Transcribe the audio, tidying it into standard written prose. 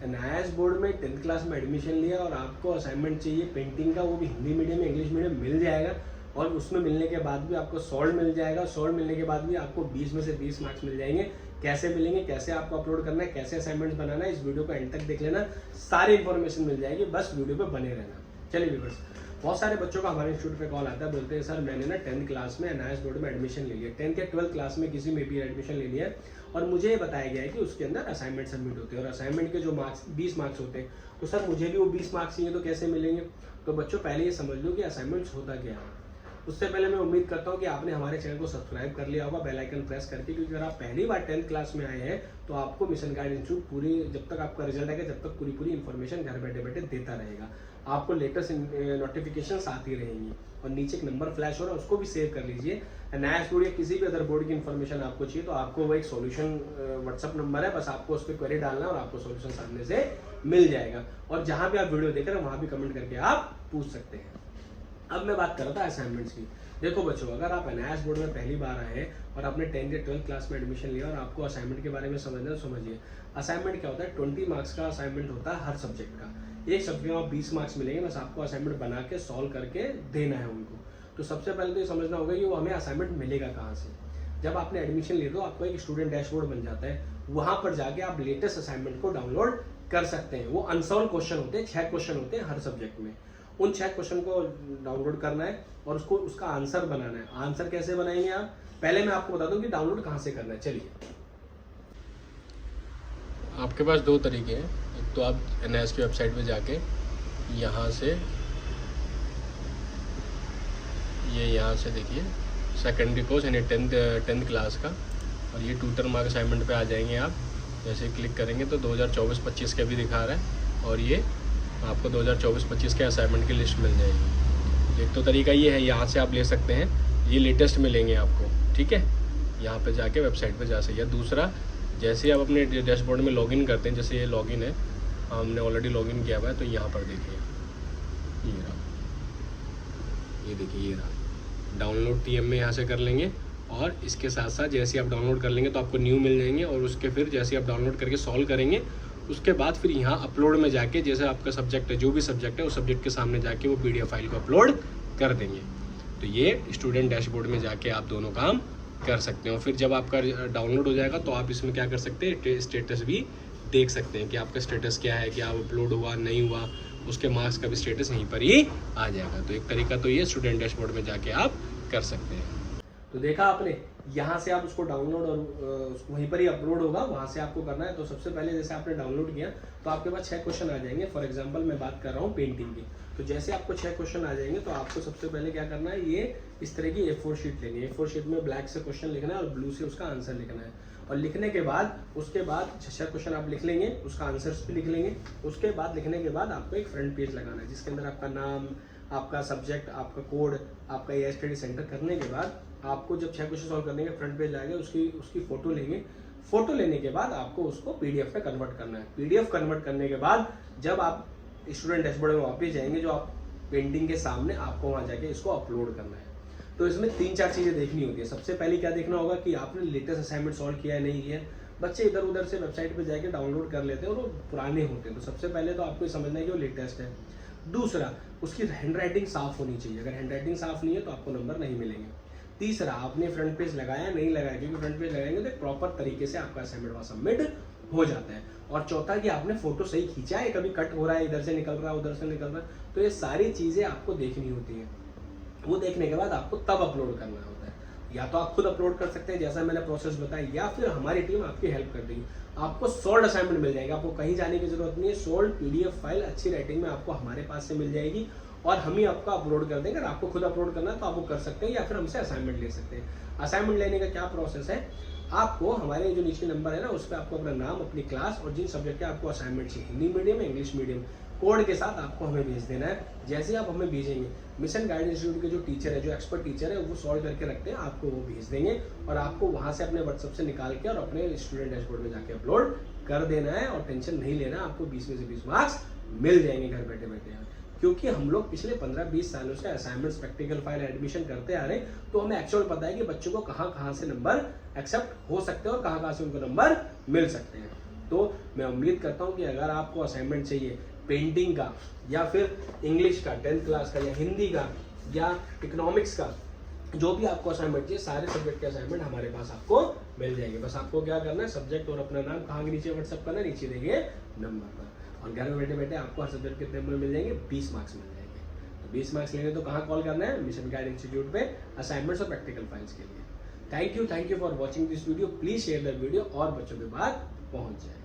NIS board में 10th class में admission लिया और आपको असाइनमेंट चाहिए पेंटिंग का, वो भी हिंदी मीडियम इंग्लिश मीडियम मिल जाएगा। और उसमें मिलने के बाद भी आपको सॉल्व मिल जाएगा। सॉल्व मिलने के बाद भी आपको 20 में से 20 मार्क्स मिल जाएंगे। कैसे मिलेंगे, कैसे आपको अपलोड करना है, कैसे असाइनमेंट्स बनाना है, इस वीडियो को एंड तक देख लेना, सारी इन्फॉर्मेशन मिल जाएगी, बस वीडियो पे बने रहना। चलिए व्यूअर्स, बहुत सारे बच्चों का हमारे इंस्टीट्यूट पे कॉल आता है, बोलते हैं सर मैंने ना 10th क्लास में एनआईएस बोर्ड में एडमिशन ले लिया, 10th या 12th क्लास में किसी में भी एडमिशन ले लिया है और मुझे ये बताया गया है कि उसके अंदर असाइनमेंट सबमिट होते हैं और असाइनमेंट के जो मार्क्स 20 मार्क्स होते हैं, तो सर मुझे भी वो 20 मार्क्स चाहिए, तो कैसे मिलेंगे। तो बच्चों पहले ये समझ लो कि असाइनमेंट्स होता क्या है। उससे पहले मैं उम्मीद करता हूँ कि आपने हमारे चैनल को सब्सक्राइब कर लिया होगा बेल आइकन प्रेस करके, क्योंकि अगर आप पहली बार 10th क्लास में आए हैं तो आपको मिशन गाइड इंस्टीट्यूट पूरी, जब तक आपका रिजल्ट आएगा जब तक पूरी इन्फॉर्मेशन घर बैठे बैठे देता रहेगा। आपको लेटेस्ट नोटिफिकेशंस आती रहेंगी और नीचे एक नंबर फ्लैश हो रहा है, उसको भी सेव कर लीजिए। एनआईएस बोर्ड या किसी भी अदर बोर्ड की इन्फॉर्मेशन आपको चाहिए तो आपको वो एक सॉल्यूशन व्हाट्सअप नंबर है, बस आपको उस पर क्वेरी डालना है और आपको सॉल्यूशन सामने से मिल जाएगा। और जहां भी आप वीडियो देख रहे हैं वहां भी कमेंट करके आप पूछ सकते हैं। अब मैं बात कर रहा था असाइनमेंट्स की। देखो बच्चों, अगर आप एनआईएस बोर्ड में पहली बार आए हैं और आपने 10th या 12th क्लास में एडमिशन लिया और आपको असाइनमेंट के बारे में समझना है तो समझिए। असाइनमेंट क्या होता है, 20 मार्क्स का असाइनमेंट होता है हर सब्जेक्ट का। एक सब्जेक्ट में 20 मार्क्स मिलेंगे, बस आपको असाइनमेंट बना के सॉल्व करके देना है उनको। तो सबसे पहले तो ये समझना होगा कि वो हमें असाइनमेंट मिलेगा कहाँ से। जब आपने एडमिशन लिया तो आपको एक स्टूडेंट डैशबोर्ड बन जाता है, वहां पर जाके आप लेटेस्ट असाइनमेंट को डाउनलोड कर सकते हैं। वो अनसॉल्व क्वेश्चन होते हैं, 6 क्वेश्चन होते हैं हर सब्जेक्ट में। उन 6 क्वेश्चन को डाउनलोड करना है और उसको उसका आंसर बनाना है। आंसर कैसे बनाएंगे आप, पहले मैं आपको बता दूं कि डाउनलोड कहां से करना है। चलिए, आपके पास 2 तरीके हैं। एक तो आप एनआईएस की वेबसाइट पे जाके यहाँ से यहाँ से देखिए सेकेंडरी कोर्स यानी 10th क्लास का, और ये ट्यूटर मार्क असाइनमेंट पे आ जाएंगे आप। जैसे क्लिक करेंगे तो 2024-25 का भी दिखा रहा है और ये आपको 2024-25 के असाइनमेंट की लिस्ट मिल जाएगी। एक तो तरीका ये है, यहाँ से आप ले सकते हैं, ये लेटेस्ट मिलेंगे आपको, ठीक है। यहाँ पे जाके वेबसाइट पे जा सकते हैं। दूसरा, जैसे ही आप अपने डैशबोर्ड में लॉगिन करते हैं, जैसे ये लॉगिन है, हमने ऑलरेडी लॉगिन किया हुआ है, तो यहाँ पर देखिए ये रहा, ये देखिए ये रहा डाउनलोड टीएम में यहाँ से कर लेंगे। और इसके साथ साथ जैसे आप डाउनलोड कर लेंगे तो आपको न्यू मिल जाएंगे, और उसके फिर जैसे आप डाउनलोड करके सॉल्व करेंगे उसके बाद फिर यहाँ अपलोड में जाके, जैसे आपका सब्जेक्ट है, जो भी सब्जेक्ट है उस सब्जेक्ट के सामने जाके वो पीडीएफ फाइल को अपलोड कर देंगे। तो ये स्टूडेंट डैशबोर्ड में जाके आप दोनों काम कर सकते हैं। और फिर जब आपका डाउनलोड हो जाएगा तो आप इसमें क्या कर सकते हैं, स्टेटस भी देख सकते हैं कि आपका स्टेटस क्या है, कि आप अपलोड हुआ नहीं हुआ, उसके मार्क्स का भी स्टेटस यहीं पर ही आ जाएगा। तो एक तरीका तो ये स्टूडेंट डैशबोर्ड में जाके आप कर सकते हैं। तो देखा आपने, यहाँ से आप उसको डाउनलोड और वहीं पर ही अपलोड होगा, वहां से आपको करना है। तो सबसे पहले जैसे आपने डाउनलोड किया तो आपके पास 6 क्वेश्चन आ जाएंगे। फॉर एग्जांपल मैं बात कर रहा हूँ पेंटिंग की, तो जैसे आपको 6 क्वेश्चन आ जाएंगे तो आपको सबसे पहले क्या करना है, ये इस तरह की A4 शीट लेनी है। A4 शीट में ब्लैक से क्वेश्चन लिखना है और ब्लू से उसका आंसर लिखना है। और लिखने के बाद उसके बाद 6 क्वेश्चन आप लिख लेंगे, उसका आंसर्स भी लिख लेंगे। उसके बाद लिखने के बाद आपको एक फ्रंट पेज लगाना है जिसके अंदर आपका नाम, आपका सब्जेक्ट, आपका कोड, आपका ये स्टडी सेंटर करने के बाद आपको जब 6 क्वेश्चन सॉल्व करने के फ्रंट पेज लाएंगे, उसकी फोटो लेंगे। फोटो लेने के बाद आपको उसको पीडीएफ में कन्वर्ट करना है। पीडीएफ कन्वर्ट करने के बाद जब आप स्टूडेंट डैशबोर्ड में वापस जाएंगे, जो आप पेंटिंग के सामने, आपको वहां जाके इसको अपलोड करना है। तो इसमें 3-4 चीजें देखनी होती है। सबसे पहले क्या देखना होगा कि आपने लेटेस्ट असाइनमेंट सॉल्व किया है नहीं किया। बच्चे इधर उधर से वेबसाइट पे जाके डाउनलोड कर लेते हैं और वो पुराने होते हैं, तो सबसे पहले तो आपको समझना है कि वो लेटेस्ट है। दूसरा, उसकी हैंडराइटिंग साफ होनी चाहिए। अगर हैंडराइटिंग साफ नहीं है तो आपको नंबर नहीं मिलेंगे। तीसरा, आपने फ्रंट पेज लगाया नहीं लगाया, क्योंकि फ्रंट पेज लगाएंगे तो प्रॉपर तरीके से आपका असाइनमेंट वहां सबमिट हो जाता है। और चौथा कि आपने फोटो सही खींचा है, कभी कट हो रहा है, इधर से निकल रहा है, उधर से निकल रहा है, तो ये सारी चीजें आपको देखनी होती है। वो देखने के बाद आपको तब अपलोड करना होता है। या तो आप खुद अपलोड कर सकते हैं जैसा मैंने प्रोसेस बताया, या फिर हमारी टीम आपकी हेल्प कर देगी। आपको सोल्ड असाइनमेंट मिल जाएगा, आपको कहीं जाने की जरूरत नहीं है। सोल्ड पीडीएफ फाइल अच्छी राइटिंग में आपको हमारे पास से मिल जाएगी और हम ही आपका अपलोड कर देंगे। अगर आपको खुद अपलोड करना है तो आप वो कर सकते हैं, या फिर हमसे असाइनमेंट ले सकते हैं। असाइनमेंट लेने का क्या प्रोसेस है, आपको हमारे जो नीचे नंबर है ना, उस पर आपको अपना नाम, अपनी क्लास और जिन सब्जेक्ट के आपको असाइनमेंट चाहिए, Hindi medium, English medium, code के साथ आपको हमें भेज देना है। जैसे ही आप हमें भेजेंगे, मिशन गाइड इंस्टीट्यूट के जो टीचर है, जो एक्सपर्ट टीचर है, वो सॉल्व करके रखते हैं, आपको वो भेज देंगे और आपको वहां से अपने व्हाट्सएप से निकाल के और अपने स्टूडेंट डैशबोर्ड में जाके अपलोड कर देना है। और टेंशन नहीं लेना, आपको 20 में से 20 मार्क्स मिल जाएंगे घर बैठे बैठे। क्योंकि हम लोग पिछले 15-20 सालों से असाइनमेंट्स, प्रैक्टिकल फाइल, एडमिशन करते आ रहे हैं, तो हमें एक्चुअल पता है कि बच्चों को कहाँ कहाँ से नंबर एक्सेप्ट हो सकते हैं और कहाँ कहाँ से उनको नंबर मिल सकते हैं। तो मैं उम्मीद करता हूँ कि अगर आपको असाइनमेंट चाहिए पेंटिंग का या फिर इंग्लिश का 10th क्लास का या हिंदी का या इकोनॉमिक्स का, जो भी आपको असाइनमेंट चाहिए सारे सब्जेक्ट के असाइनमेंट हमारे पास आपको मिल जाएंगे। बस आपको क्या करना है, सब्जेक्ट और अपना नाम कहाँ के नीचे व्हाट्सअप करना है, नीचे देंगे नंबर पर, और घर में बैठे बैठे आपको हर सब्जेक्ट कितने नंबर मिल जाएंगे, 20 मार्क्स मिल जाएंगे। तो 20 मार्क्स लेंगे तो कहाँ कॉल करना है, मिशन गाइड इंस्टीट्यूट पे असाइनमेंट्स और प्रैक्टिकल फाइल्स के लिए। Thank you for watching this video. Please share the video और बच्चों के पास पहुंच जाए।